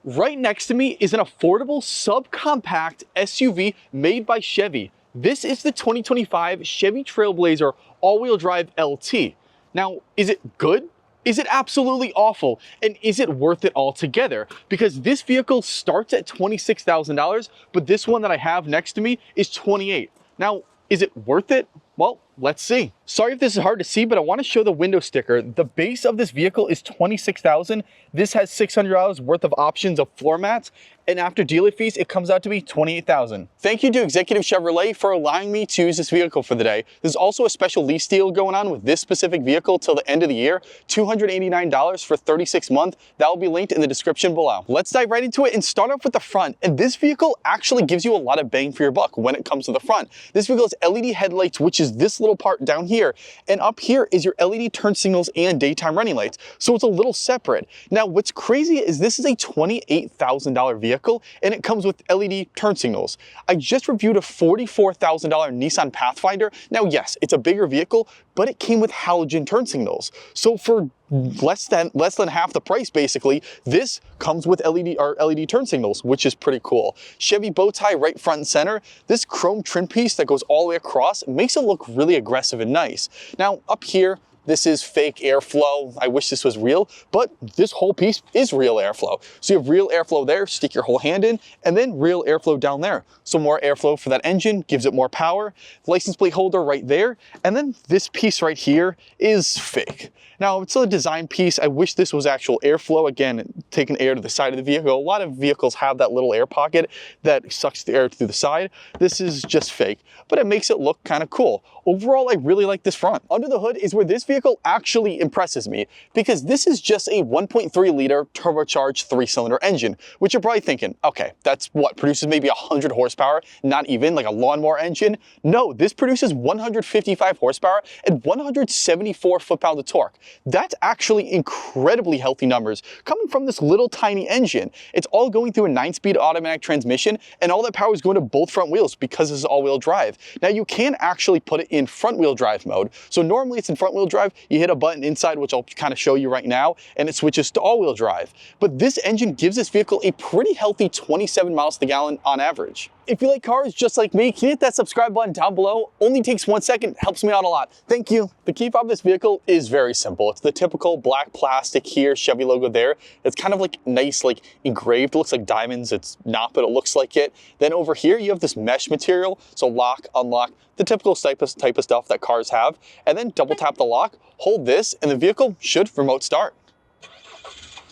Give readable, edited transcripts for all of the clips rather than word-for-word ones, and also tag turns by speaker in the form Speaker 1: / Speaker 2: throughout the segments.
Speaker 1: Right next to me is an affordable subcompact SUV made by Chevy. This is the 2025 Chevy Trailblazer all-wheel drive LT. Now, is it good? Is it absolutely awful? And is it worth it altogether? Because this vehicle starts at $26,000, but this one that I have next to me is $28,000. Now, is it worth it? Well, let's see. Sorry if this is hard to see, but I want to show the window sticker. The base of this vehicle is $26,000. This has $600 worth of options of floor mats, and after dealer fees, it comes out to be $28,000. Thank you to Executive Chevrolet for allowing me to use this vehicle for the day. There's also a special lease deal going on with this specific vehicle till the end of the year, $289 for 36 months. That will be linked in the description below. Let's dive right into it and start off with the front. And this vehicle actually gives you a lot of bang for your buck when it comes to the front. This vehicle has LED headlights, which is this little part down here, and up here is your LED turn signals and daytime running lights, so it's a little separate. Now what's crazy is this is a $28,000 vehicle and it comes with LED turn signals. I just reviewed a $44,000 Nissan Pathfinder. Now yes, it's a bigger vehicle, but it came with halogen turn signals, so for less than half the price basically, this comes with LED turn signals, which is pretty cool. Chevy bow tie right front and center. This chrome trim piece that goes all the way across makes it look really aggressive and nice. Now up here, this is fake airflow. I wish this was real, but this whole piece is real airflow. So you have real airflow there, stick your whole hand in, and then real airflow down there. So more airflow for that engine, gives it more power. License plate holder right there. And then this piece right here is fake. Now, it's a design piece. I wish this was actual airflow. Again, taking air to the side of the vehicle. A lot of vehicles have that little air pocket that sucks the air through the side. This is just fake, but it makes it look kind of cool. Overall, I really like this front. Under the hood is where this vehicle actually impresses me, because this is just a 1.3 liter turbocharged 3-cylinder engine, which you're probably thinking, okay, that's what produces maybe 100 horsepower, not even like a lawnmower engine. No, this produces 155 horsepower and 174 foot-pounds of torque. That's actually incredibly healthy numbers coming from this little tiny engine. It's all going through a 9-speed automatic transmission, and all that power is going to both front wheels because this is all-wheel drive. Now you can actually put it in front-wheel drive mode. So normally it's in front-wheel drive, you hit a button inside, which I'll kind of show you right now, and it switches to all-wheel drive. But this engine gives this vehicle a pretty healthy 27 miles per gallon on average. If you like cars just like me, can you hit that subscribe button down below? Only takes 1 second, helps me out a lot. Thank you. The key fob of this vehicle is very simple. It's the typical black plastic here, Chevy logo there. It's kind of like nice, like engraved. It looks like diamonds. It's not, but it looks like it. Then over here, you have this mesh material. So lock, unlock, the typical type of stuff that cars have. And then double tap the lock, hold this, and the vehicle should remote start.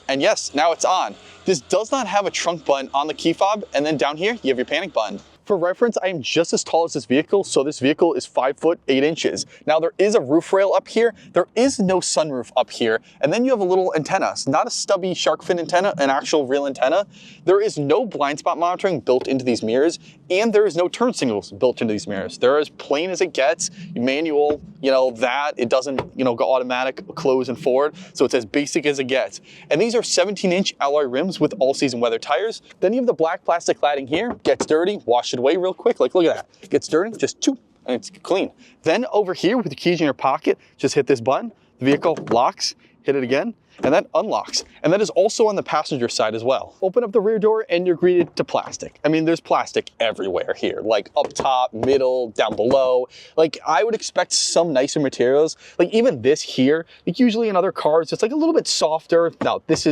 Speaker 1: And yes, now it's on. This does not have a trunk button on the key fob, and then down here, you have your panic button. For reference, I am just as tall as this vehicle, so this vehicle is 5 foot 8 inches. Now there is a roof rail up here, there is no sunroof up here, and then you have a little antenna. It's not a stubby shark fin antenna, an actual real antenna. There is no blind spot monitoring built into these mirrors, and there is no turn signals built into these mirrors. They're as plain as it gets. Manual, that, it doesn't, go automatic, close and forward, so it's as basic as it gets. And these are 17-inch alloy rims with all-season weather tires. Then you have the black plastic cladding here, gets dirty, wash it away real quick, like look at that. Gets dirty, just choop, and it's clean. Then over here with the keys in your pocket, just hit this button, the vehicle locks, hit it again, and that unlocks. And that is also on the passenger side as well. Open up the rear door and you're greeted to plastic. I mean, there's plastic everywhere here, like up top, middle, down below. Like I would expect some nicer materials. Like even this here, like usually in other cars, it's like a little bit softer. Now it's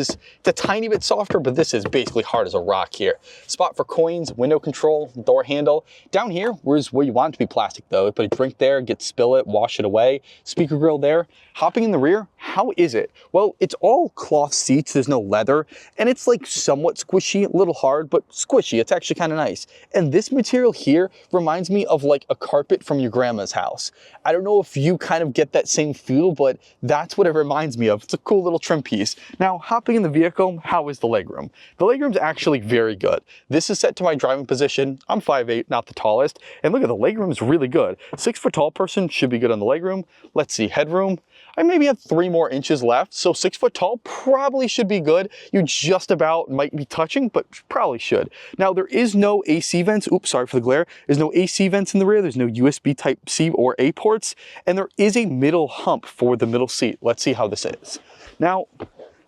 Speaker 1: a tiny bit softer, but this is basically hard as a rock here. Spot for coins, window control, door handle. Down here is where you want it to be plastic though. Put a drink there, spill it, wash it away. Speaker grill there. Hopping in the rear, how is it? Well, it's all cloth seats, there's no leather, and it's like somewhat squishy, a little hard, but squishy. It's actually kind of nice. And this material here reminds me of like a carpet from your grandma's house. I don't know if you kind of get that same feel, but that's what it reminds me of. It's a cool little trim piece. Now, hopping in the vehicle, how is the legroom? The legroom's actually very good. This is set to my driving position. I'm 5'8", not the tallest, and look at the legroom's really good. 6 foot tall person should be good on the legroom. Let's see, headroom. I maybe have 3 more inches left, so 6 foot tall probably should be good. You just about might be touching, but probably should. Now there is no AC vents. Oops, sorry for the glare. There's no AC vents in the rear. There's no USB type C or A ports, and there is a middle hump for the middle seat. Let's see how this is. Now,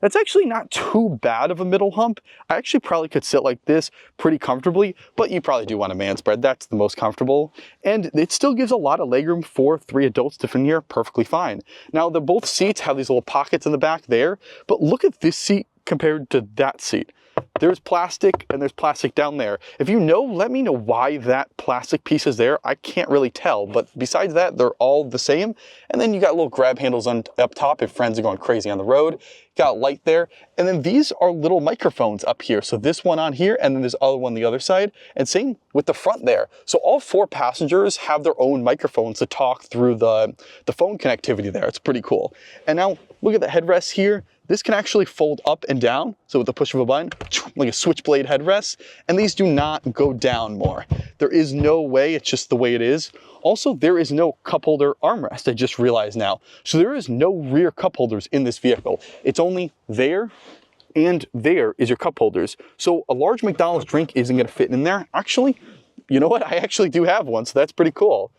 Speaker 1: That's actually not too bad of a middle hump. I actually probably could sit like this pretty comfortably, but you probably do want a man spread. That's the most comfortable. And it still gives a lot of legroom for 3 adults to fit in here perfectly fine. Now, both seats have these little pockets in the back there, but look at this seat compared to that seat. There's plastic and there's plastic down there. If you know, let me know why that plastic piece is there. I can't really tell, but besides that, they're all the same. And then you got little grab handles up top if friends are going crazy on the road. Got a light there. And then these are little microphones up here. So this one on here, and then this other one on the other side. And same with the front there. So all 4 passengers have their own microphones to talk through the phone connectivity there. It's pretty cool. And now look at the headrest here. This can actually fold up and down. So with the push of a button, like a switchblade headrest, and these do not go down more. There is no way, it's just the way it is. Also, there is no cup holder armrest, I just realized now. So there is no rear cup holders in this vehicle. It's only there and there is your cup holders. So a large McDonald's drink isn't gonna fit in there. Actually, you know what? I actually do have one, so that's pretty cool.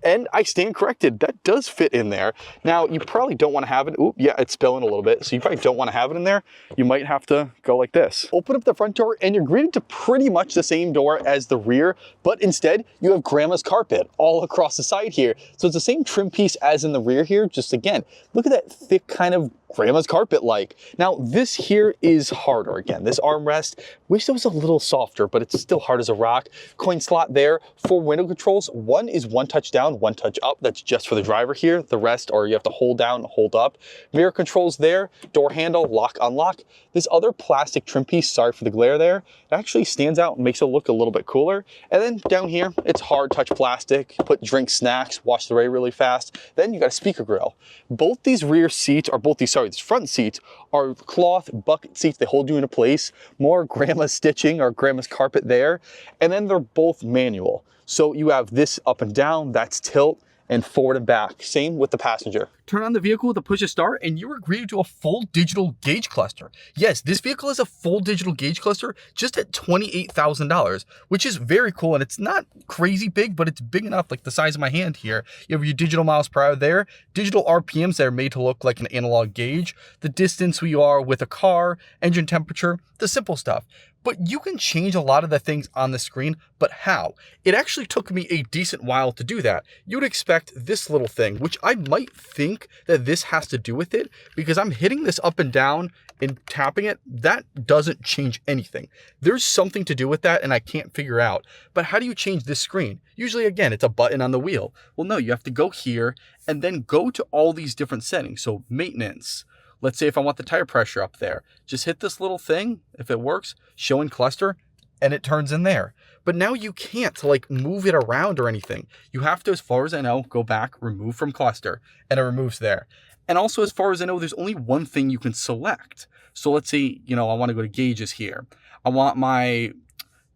Speaker 1: And I stand corrected, that does fit in there. Now, you probably don't want to have it. Oop, yeah, it's spilling a little bit, so you probably don't want to have it in there. You might have to go like this. Open up the front door, and you're greeted to pretty much the same door as the rear, but instead, you have grandma's carpet all across the side here. So it's the same trim piece as in the rear here, just again, look at that thick kind of grandma's carpet like. Now, this here is harder. Again, this armrest, wish it was a little softer, but it's still hard as a rock. Coin slot there. 4 window controls. One is 1 touch down, 1 touch up. That's just for the driver here. The rest are you have to hold down, hold up. Mirror controls there. Door handle, lock, unlock. This other plastic trim piece, sorry for the glare there, it actually stands out and makes it look a little bit cooler. And then down here, it's hard touch plastic. Put drink, snacks, wash the way really fast. Then you got a speaker grill. Both these rear seats, or both these, sorry, these front seats are cloth bucket seats. They hold you into place. More grandma's stitching or grandma's carpet there. And then they're both manual. So you have this up and down, that's tilt, and forward and back. Same with the passenger. Turn on the vehicle with a push to start and you are greeted to a full digital gauge cluster. Yes, this vehicle has a full digital gauge cluster just at $28,000, which is very cool. And it's not crazy big, but it's big enough, like the size of my hand here. You have your digital miles per hour there, digital RPMs that are made to look like an analog gauge, the distance we are with a car, engine temperature, the simple stuff. But you can change a lot of the things on the screen, but how? It actually took me a decent while to do that. You would expect this little thing, which I might think that this has to do with it, because I'm hitting this up and down and tapping it. That doesn't change anything. There's something to do with that and I can't figure out. But how do you change this screen? Usually, again, it's a button on the wheel. Well, no, you have to go here and then go to all these different settings. So maintenance. Let's say if I want the tire pressure up there, just hit this little thing, if it works, show in cluster, and it turns in there. But now you can't like move it around or anything. You have to, as far as I know, go back, remove from cluster, and it removes there. And also, as far as I know, there's only one thing you can select. So let's say, I want to go to gauges here. I want my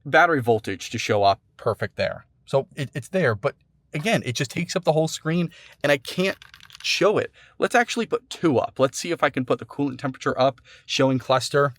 Speaker 1: battery voltage to show up perfect there. So it's there, but again, it just takes up the whole screen and I can't show it. Let's actually put 2 up. Let's see if I can put the coolant temperature up, showing cluster,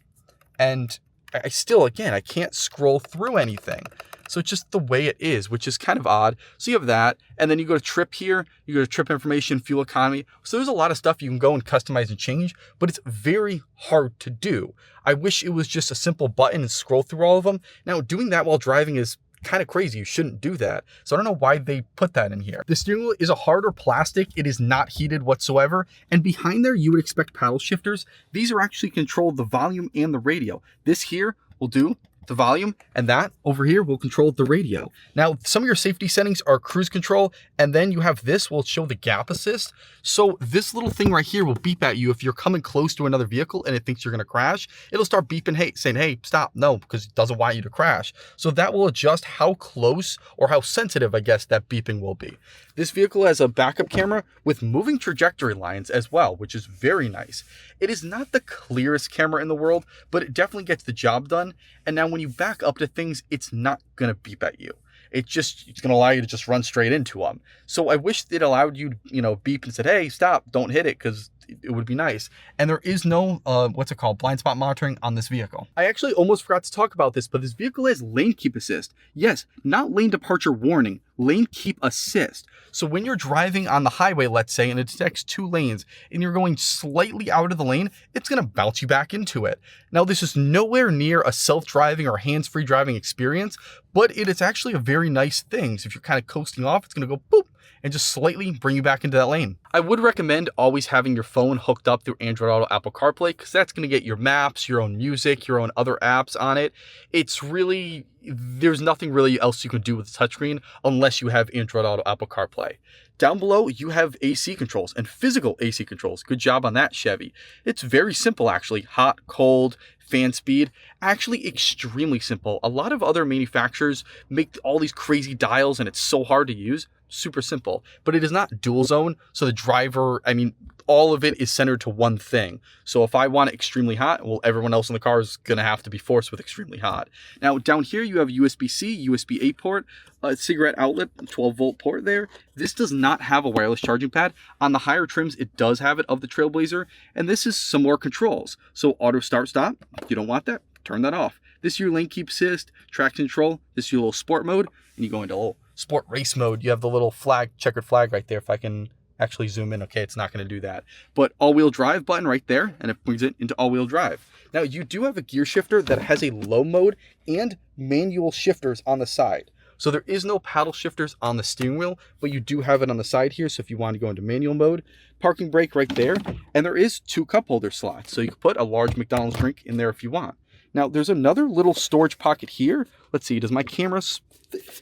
Speaker 1: and I still, again, I can't scroll through anything. So it's just the way it is, which is kind of odd. So you have that, and then you go to trip here, you go to trip information, fuel economy. So there's a lot of stuff you can go and customize and change, but it's very hard to do. I wish it was just a simple button and scroll through all of them. Now, doing that while driving is kind of crazy. You shouldn't do that. So I don't know why they put that in here. The steering wheel is a harder plastic. It is not heated whatsoever. And behind there, you would expect paddle shifters. These are actually control the volume and the radio. This here will do the volume, and that over here will control the radio. Now, some of your safety settings are cruise control, and then you have this will show the gap assist. So this little thing right here will beep at you if you're coming close to another vehicle and it thinks you're gonna crash. It'll start beeping, hey, saying, hey, stop, no, because it doesn't want you to crash. So that will adjust how close or how sensitive, I guess, that beeping will be. This vehicle has a backup camera with moving trajectory lines as well, which is very nice. It is not the clearest camera in the world, but it definitely gets the job done. And now when you back up to things, it's not gonna beep at you. It's gonna allow you to just run straight into them. So I wish it allowed you to, beep and said, hey, stop, don't hit it, because it would be nice. And there is no, what's it called, blind spot monitoring on this vehicle. I actually almost forgot to talk about this, but this vehicle has lane keep assist. Yes, not lane departure warning, lane keep assist. So when you're driving on the highway, let's say, and it detects 2 lanes, and you're going slightly out of the lane, it's gonna bounce you back into it. Now, this is nowhere near a self-driving or hands-free driving experience, but it is actually a very nice thing. So if you're kind of coasting off, it's gonna go boop, and just slightly bring you back into that lane. I would recommend always having your phone hooked up through Android Auto, Apple CarPlay, because that's gonna get your maps, your own music, your own other apps on it. It's really, there's nothing really else you can do with the touchscreen unless you have Android Auto, Apple CarPlay. Down below, you have AC controls and physical AC controls. Good job on that, Chevy. It's very simple, actually. Hot, cold, fan speed, actually extremely simple. A lot of other manufacturers make all these crazy dials and it's so hard to use. Super simple, but it is not dual zone. So the driver, I mean, all of it is centered to one thing. So if I want it extremely hot, well, everyone else in the car is going to have to be forced with extremely hot. Now down here, you have USB-C, USB-A port, a cigarette outlet, 12-volt port there. This does not have a wireless charging pad. On the higher trims, it does have it of the Trailblazer. And this is some more controls. So auto start stop, if you don't want that, turn that off. This is your lane keep assist, traction control. This is your little sport mode, and you go into a little sport race mode. You have the little flag, checkered flag right there. If I can actually zoom in, okay, it's not going to do that. But all-wheel drive button right there, and it brings it into all-wheel drive. Now, you do have a gear shifter that has a low mode and manual shifters on the side. So there is no paddle shifters on the steering wheel, but you do have it on the side here. So if you want to go into manual mode, parking brake right there, and there is 2 cup holder slots. So you can put a large McDonald's drink in there if you want. Now, there's another little storage pocket here. Let's see, does my camera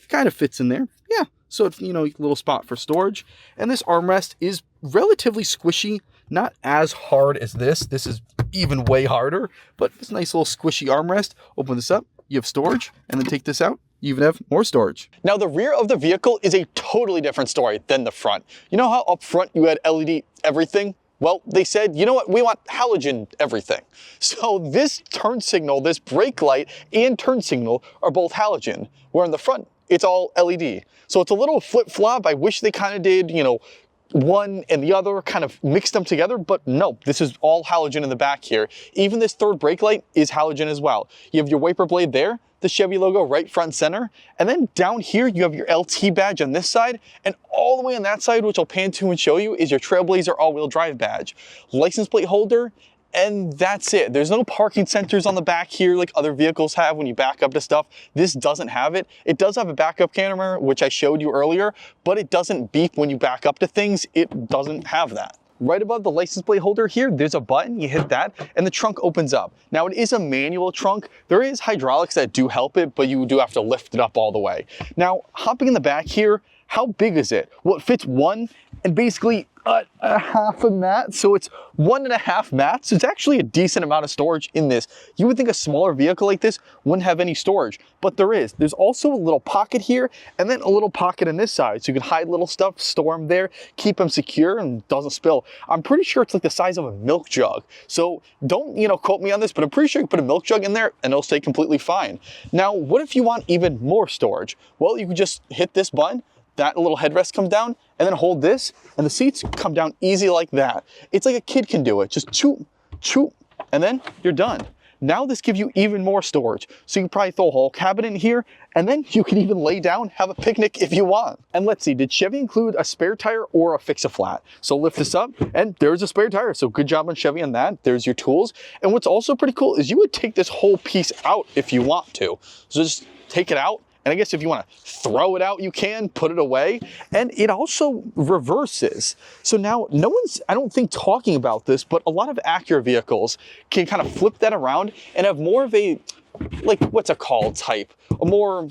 Speaker 1: kind of fits in there? Yeah, so it's, you know, a little spot for storage. And this armrest is relatively squishy, not as hard as this. This is even way harder, but it's a nice little squishy armrest. Open this up, you have storage, and then take this out, you even have more storage. Now, the rear of the vehicle is a totally different story than the front. You know how up front you had LED everything? Well, they said, you know what, we want halogen everything. So this turn signal, this brake light and turn signal are both halogen, where in the front, it's all LED. So it's a little flip-flop. I wish they kind of did, you know, one and the other, kind of mixed them together, but no, this is all halogen in the back here. Even this third brake light is halogen as well. You have your wiper blade there, the Chevy logo right front center, and then down here you have your LT badge on this side, and all the way on that side, which I'll pan to and show you, is your Trailblazer all-wheel drive badge. License plate holder, and that's it. There's no parking sensors on the back here like other vehicles have when you back up to stuff. This doesn't have it. It does have a backup camera, which I showed you earlier, but it doesn't beep when you back up to things. It doesn't have that. Right above the license plate holder here, there's a button, you hit that, and the trunk opens up. Now, it is a manual trunk. There is hydraulics that do help it, but you do have to lift it up all the way. Now, hopping in the back here, how big is it? Well, it fits 1 and basically a half a mat, so it's 1.5 mats. It's actually a decent amount of storage in this. You would think a smaller vehicle like this wouldn't have any storage, but there is. There's also a little pocket here, and then a little pocket on this side, so you can hide little stuff, store them there, keep them secure, and doesn't spill. I'm pretty sure it's like the size of a milk jug, so don't, you know, quote me on this, but I'm pretty sure you can put a milk jug in there, and it'll stay completely fine. Now, what if you want even more storage? Well, you can just hit this button, that little headrest comes down, and then hold this, and the seats come down easy like that. It's like a kid can do it. Just choop, choop, and then you're done. Now this gives you even more storage. So you can probably throw a whole cabinet in here, and then you can even lay down, have a picnic if you want. And let's see, did Chevy include a spare tire or a fix-a-flat? So lift this up, and there's a spare tire. So good job on Chevy on that. There's your tools. And what's also pretty cool is you would take this whole piece out if you want to. So just take it out. And I guess if you want to throw it out, you can put it away. And it also reverses. So now no one's, I don't think, talking about this, but a lot of Acura vehicles can kind of flip that around and have more of a, like, what's it called, type, a more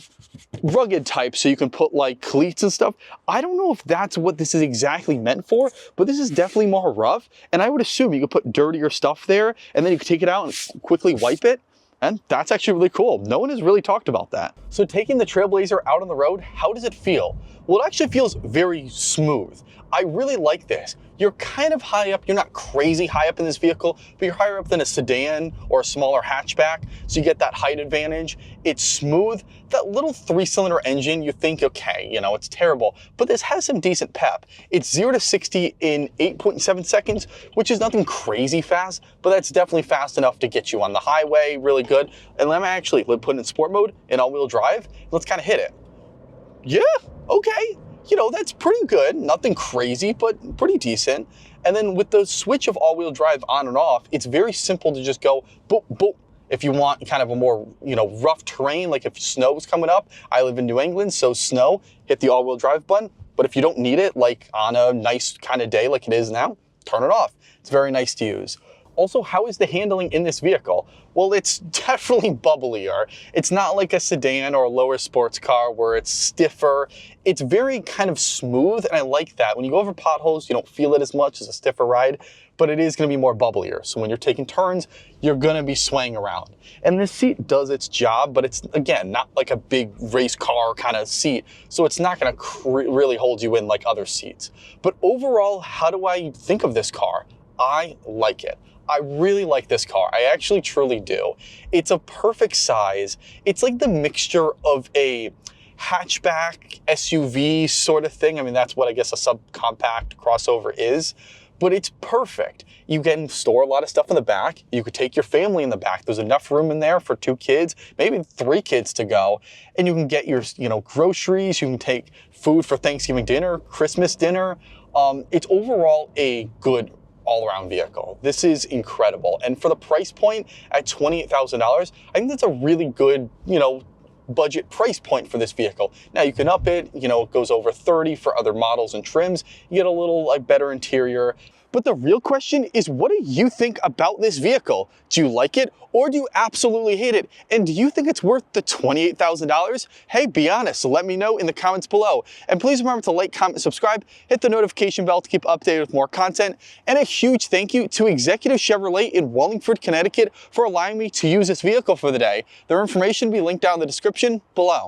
Speaker 1: rugged type, so you can put like cleats and stuff. I don't know if that's what this is exactly meant for, but this is definitely more rough. And I would assume you could put dirtier stuff there, and then you could take it out and quickly wipe it. And that's actually really cool. No one has really talked about that. So taking the Trailblazer out on the road, how does it feel? Well, it actually feels very smooth. I really like this. You're kind of high up. You're not crazy high up in this vehicle, but you're higher up than a sedan or a smaller hatchback, so you get that height advantage. It's smooth. That little 3-cylinder engine, you think, okay, you know, it's terrible, but this has some decent pep. It's 0 to 60 in 8.7 seconds, which is nothing crazy fast, but that's definitely fast enough to get you on the highway really good. And let me actually put it in sport mode in all-wheel drive. Let's kind of hit it. Yeah, okay. You know, that's pretty good. Nothing crazy, but pretty decent. And then with the switch of all-wheel drive on and off, it's very simple to just go boop, boop. If you want kind of a more, you know, rough terrain, like if snow is coming up, I live in New England, so snow, hit the all-wheel drive button. But if you don't need it, like on a nice kind of day like it is now, turn it off. It's very nice to use. Also, how is the handling in this vehicle? Well, it's definitely bubblier. It's not like a sedan or a lower sports car where it's stiffer. It's very kind of smooth, and I like that. When you go over potholes, you don't feel it as much as a stiffer ride, but it is gonna be more bubblier. So when you're taking turns, you're gonna be swaying around. And this seat does its job, but it's, again, not like a big race car kind of seat, so it's not gonna really hold you in like other seats. But overall, how do I think of this car? I like it. I really like this car. I actually truly do. It's a perfect size. It's like the mixture of a hatchback SUV sort of thing. I mean, that's what I guess a subcompact crossover is, but it's perfect. You can store a lot of stuff in the back. You could take your family in the back. There's enough room in there for 2 kids, maybe 3 kids to go. And you can get your, you know, groceries. You can take food for Thanksgiving dinner, Christmas dinner. It's overall a good all-around vehicle. This is incredible. And for the price point at $28,000, I think that's a really good, you know, budget price point for this vehicle. Now you can up it, you know, it goes over 30 for other models and trims. You get a little like better interior. But the real question is, what do you think about this vehicle? Do you like it or do you absolutely hate it? And do you think it's worth the $28,000? Hey, be honest, let me know in the comments below. And please remember to like, comment, subscribe, hit the notification bell to keep updated with more content. And a huge thank you to Executive Chevrolet in Wallingford, Connecticut for allowing me to use this vehicle for the day. Their information will be linked down in the description below.